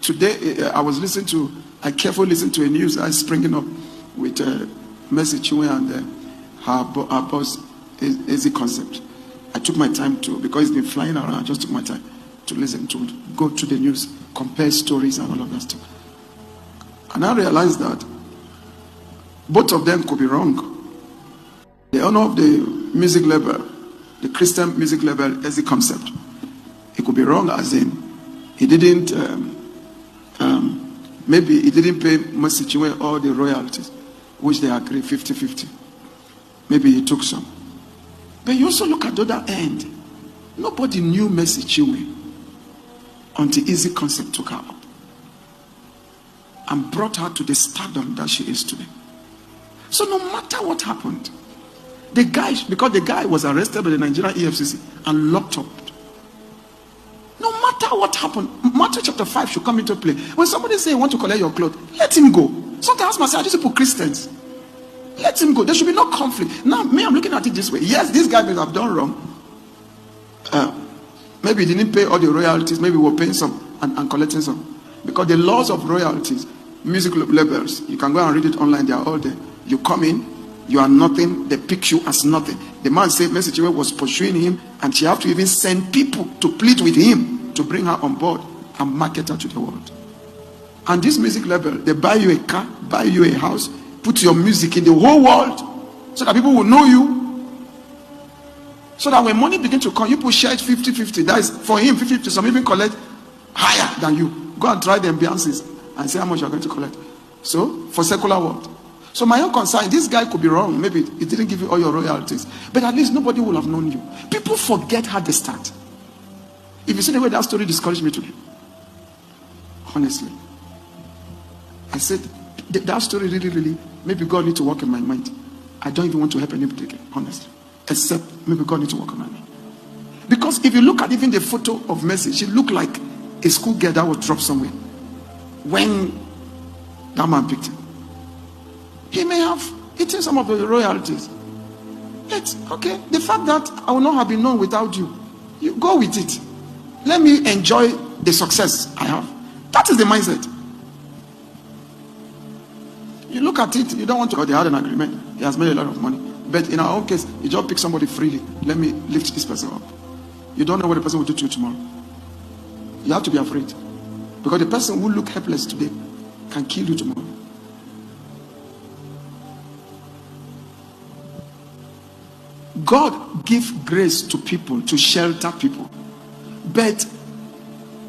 today I carefully listened to a news that's springing up with Mercy Chinwo and her boss, Easy Concept. I took my time to, because it's been flying around, I just took my time to listen to go to the news, compare stories and all of that stuff. And I realized that both of them could be wrong. The owner of the music label, the Christian music label, Easy Concept, it could be wrong as in he didn't maybe he didn't pay Mercy Chinwo all the royalties, which they agreed 50-50. Maybe he took some. But you also look at the other end. Nobody knew Mercy Chinwo until Easy Concept took her up and brought her to the stardom that she is today. So no matter what happened, because the guy was arrested by the Nigerian EFCC and locked up. No matter what happened, Matthew chapter 5 should come into play. When somebody say, want to collect your clothes, let him go. Sometimes I just put Christians. Let him go. There should be no conflict. Now, me, I'm looking at it this way. Yes, this guy may have done wrong. Maybe he didn't pay all the royalties. Maybe we're paying some and collecting some. Because the laws of royalties, music labels, you can go and read it online. They are all there. You come in, you are nothing. They pick you as nothing. The man said Mercy Chinwo was pursuing him, and she have to even send people to plead with him to bring her on board and market her to the world. And this music label, they buy you a car, buy you a house, put your music in the whole world so that people will know you. So that when money begins to come, you put share it 50-50. That is for him 50-50. Some even collect higher than you. Go and try the ambiances and see how much you're going to collect. So for secular world. So my own concern, this guy could be wrong. Maybe he didn't give you all your royalties. But at least nobody will have known you. People forget how they start. If you see the way that story discouraged me today. Honestly. I said, that story really, maybe God needs to work in my mind. I don't even want to help anybody again, honestly. Except maybe God needs to work on my mind. Because if you look at even the photo of Mercy, she looked like a school girl that was dropped somewhere. When that man picked him. He may have eaten some of the royalties. It's okay. The fact that I will not have been known without you, you go with it. Let me enjoy the success I have. That is the mindset. You look at it, you don't want to. They had an agreement. He has made a lot of money. But in our own case, you just pick somebody freely. Let me lift this person up. You don't know what the person will do to you tomorrow. You have to be afraid. Because the person who look helpless today can kill you tomorrow. God gives grace to people, to shelter people. But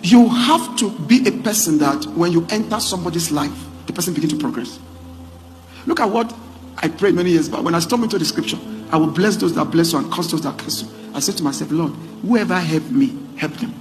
you have to be a person that when you enter somebody's life, the person begins to progress. Look at what I prayed many years back. When I stumbled into the scripture, I will bless those that bless you and curse those that curse you. I said to myself, Lord, whoever helped me, help them.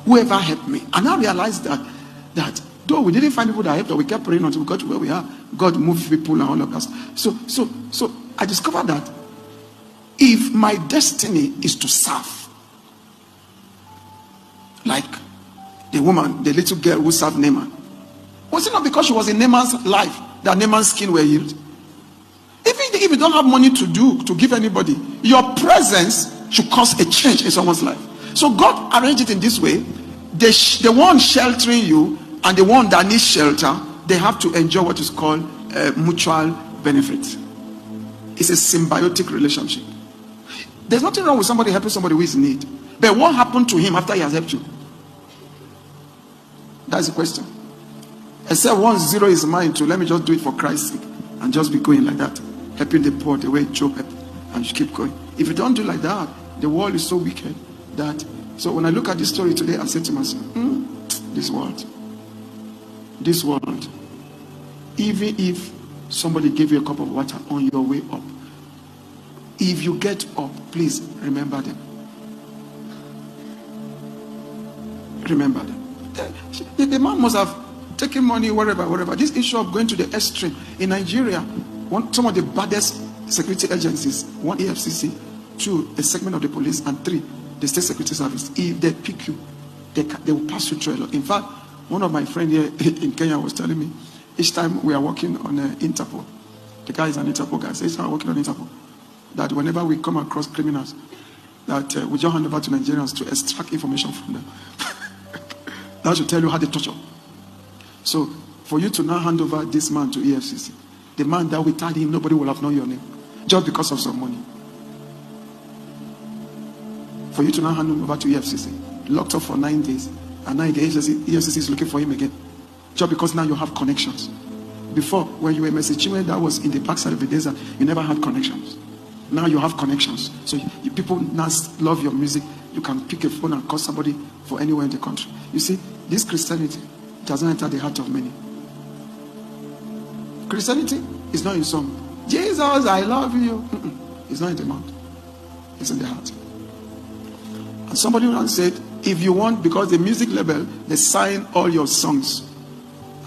Whoever helped me. And I realized that though we didn't find people that helped us, we kept praying until we got to where we are. God moved people and all of us. So I discovered that if my destiny is to serve, like the woman, the little girl who served Naaman, was it not because she was in Naaman's life that Naaman's skin were healed? Even if you don't have money to give anybody, your presence should cause a change in someone's life. So God arranged it in this way. The one sheltering you and the one that needs shelter, they have to enjoy what is called mutual benefit. It's a symbiotic relationship. There's nothing wrong with somebody helping somebody who is in need. But what happened to him after he has helped you? That's the question. Except one zero his mind to let me just do it for Christ's sake and just be going like that, helping the poor the way Job helped, and you keep going. If you don't do like that, the world is so wicked that. So when I look at this story today, I said to myself, this world, even if somebody gave you a cup of water on your way up, if you get up, please remember them. Remember them. The man must have taken money wherever. This issue of going to the extreme in Nigeria, some of the baddest security agencies, 1 EFCC, 2 a segment of the police, and 3 the state security service. If they pick you, they will pass you through a lot. In fact, one of my friends here in Kenya was telling me, each time we are working on Interpol, the guy is an Interpol guy, says I'm working on Interpol, that whenever we come across criminals, that we just hand over to Nigerians to extract information from them. That should tell you how they torture. So, for you to now hand over this man to EFCC, the man that without him, nobody will have known your name, just because of some money. For you to now hand him over to EFCC, locked up for 9 days, and now the EFCC is looking for him again, just because now you have connections. Before, when you were messaging, that was in the backside of the desert, you never had connections. Now you have connections. So people now love your music. You can pick a phone and call somebody for anywhere in the country. You see, this Christianity doesn't enter the heart of many. Christianity is not in song. Jesus, I love you. It's not in the mouth. It's in the heart. And somebody once said, if you want, because the music label, they sign all your songs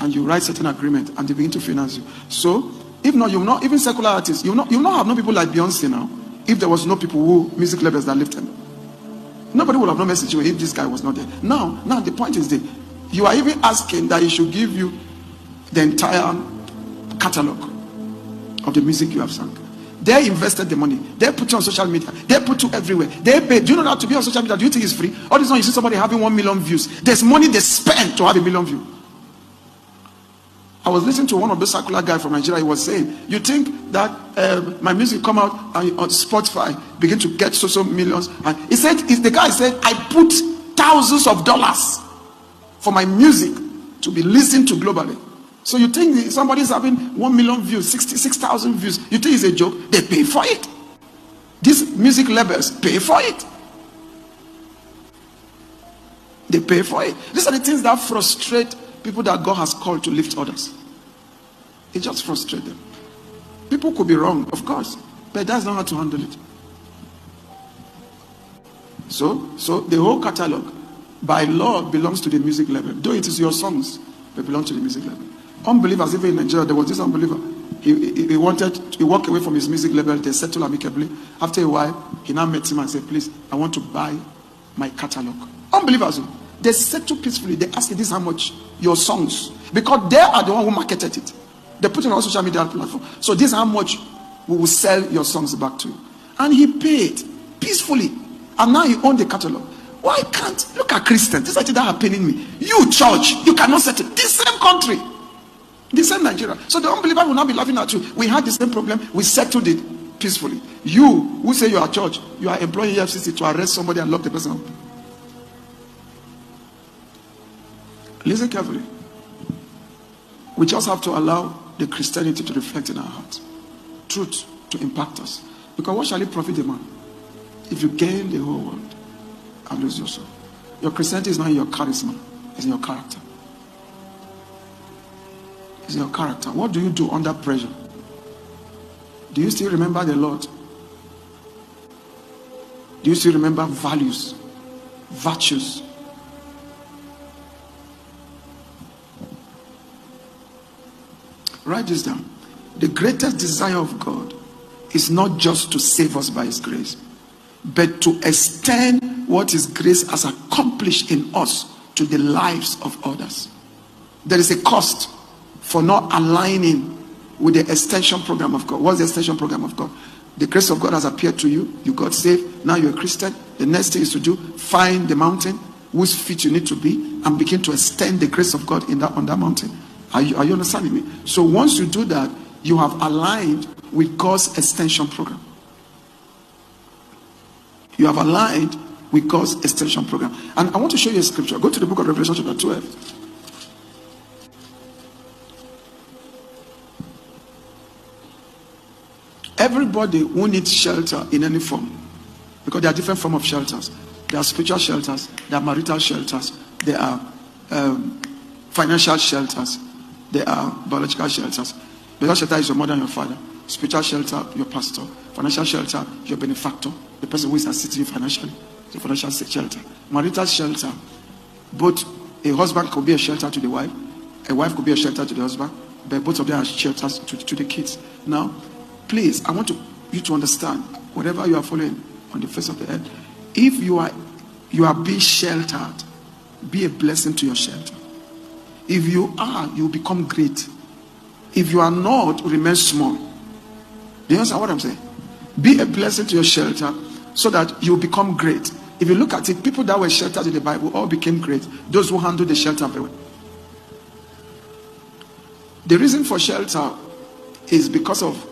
and you write certain agreement and they begin to finance you. So, if not, you'll not, even secular artists, you'll not have no people like Beyonce now. If there was no people who, music labels that lifted them. Nobody would have no message if this guy was not there. Now the point is that you are even asking that he should give you the entire catalog of the music you have sung. They invested the money. They put you on social media. They put you everywhere. They pay. Do you know that to be on social media? Do you think it's free? All this time you see somebody having 1 million views. There's money they spend to have 1 million views. I was listening to one of the secular guys from Nigeria. He was saying, you think that my music come out and on Spotify begin to get so millions? And he said, the guy said, I put thousands of dollars for my music to be listened to globally. So you think somebody's having 1 million views, 66,000 views, you think it's a joke? They pay for it. These music labels pay for it. They pay for it. These are the things that frustrate people that God has called to lift others. It just frustrates them. People could be wrong, of course, but that's not how to handle it. So the whole catalog, by law, belongs to the music label. Though it is your songs, they belong to the music label. Unbelievers, even in Nigeria, there was this unbeliever. He walked away from his music label. They settled amicably. After a while, he now met him and said, please, I want to buy my catalog. Unbelievers, they settle peacefully. They ask you, this is how much your songs, because they are the one who marketed it. They put it on social media platform. So this is how much we will sell your songs back to you. And he paid peacefully. And now he owns the catalog. Why can't, look at Christians, this is actually that happening me. You church, you cannot settle. This same country, the same Nigeria. So the unbeliever will not be laughing at you. We had the same problem, we settled it peacefully. You who say you are church, you are employing EFCC to arrest somebody and lock the person up. Listen carefully. We just have to allow the Christianity to reflect in our hearts. Truth to impact us. Because what shall it profit a man if you gain the whole world and lose your soul? Your Christianity is not in your charisma. It's in your character. It's in your character. What do you do under pressure? Do you still remember the Lord? Do you still remember values, virtues? Write this down. The greatest desire of God is not just to save us by His grace, but to extend what His grace has accomplished in us to the lives of others. There is a cost for not aligning with the extension program of God. What's the extension program of God? The grace of God has appeared to you. You got saved. Now you're a Christian. The next thing is to do, find the mountain whose feet you need to be and begin to extend the grace of God on that mountain. Are you understanding me? So once you do that, you have aligned with God's extension program. You have aligned with God's extension program. And I want to show you a scripture. Go to the book of Revelation chapter 12. Everybody who needs shelter in any form, because there are different forms of shelters. There are spiritual shelters, there are marital shelters, there are financial shelters, there are biological shelters. Biological shelter is your mother and your father. Spiritual shelter, your pastor. Financial shelter, your benefactor, the person who is assisting you financially. The financial shelter. Marital shelter, both a husband could be a shelter to the wife, a wife could be a shelter to the husband, but both of them are shelters to the kids. Now, please, I want you to understand, whatever you are following on the face of the earth, if you are being sheltered, be a blessing to your shelter. If you are, you become great. If you are not, remain small. Do you understand what I'm saying? Be a blessing to your shelter so that you become great. if you look at it, people that were sheltered in the Bible all became great. Those who handled the shelter very well. The reason for shelter is because of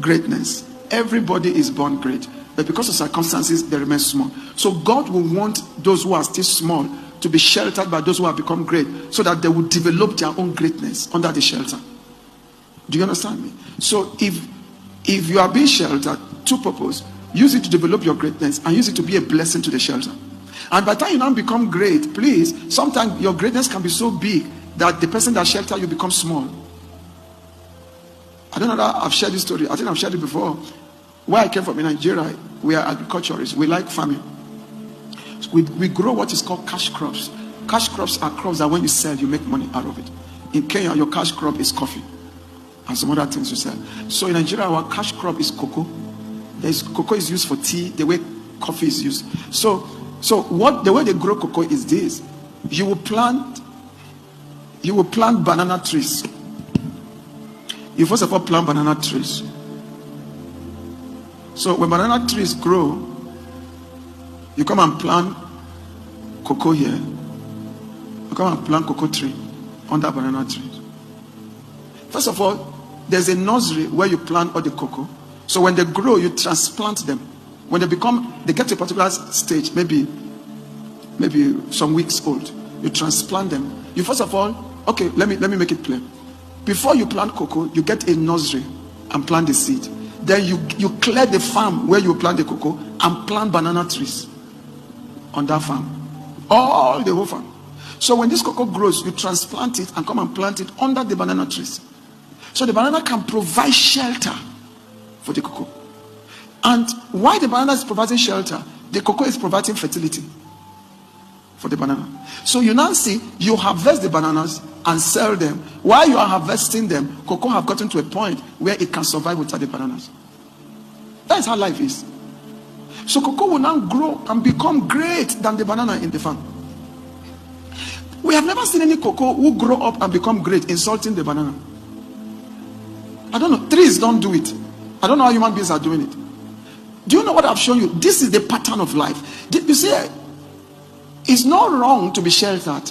greatness. Everybody is born great, but because of circumstances, they remain small. So God will want those who are still small to be sheltered by those who have become great, so that they will develop their own greatness under the shelter. Do you understand me? So if you are being sheltered, two purposes: use it to develop your greatness and use it to be a blessing to the shelter. And by the time you now become great, please, sometimes your greatness can be so big that the person that sheltered you becomes small. I don't know that I've shared this story. I think I've shared it before. Where I came from in Nigeria, we are agriculturists. We like farming. So we grow what is called cash crops. Cash crops are crops that when you sell, you make money out of it. In Kenya, your cash crop is coffee and some other things you sell. So in Nigeria, our cash crop is cocoa. Cocoa is used for tea, the way coffee is used. So the way they grow cocoa is this: you will plant banana trees. You first of all plant banana trees. So when banana trees grow, you come and plant cocoa here. You come and plant cocoa tree under banana trees. First of all, there's a nursery where you plant all the cocoa. So when they grow, you transplant them. When they get to a particular stage, maybe some weeks old, you transplant them. You first of all, okay, let me make it plain. Before you plant cocoa, you get a nursery and plant the seed. Then you clear the farm where you plant the cocoa and plant banana trees on that farm. All the whole farm. So when this cocoa grows, you transplant it and come and plant it under the banana trees. So the banana can provide shelter for the cocoa. And while the banana is providing shelter, the cocoa is providing fertility for the banana. So you now see, you harvest the bananas and sell them. While you are harvesting them, cocoa have gotten to a point where it can survive without the bananas. That is how life is. So cocoa will now grow and become great than the banana in the farm. We have never seen any cocoa who grow up and become great insulting the banana. I don't know. Trees don't do it. I don't know how human beings are doing it. Do you know what I've shown you? This is the pattern of life. You see, it's not wrong to be sheltered.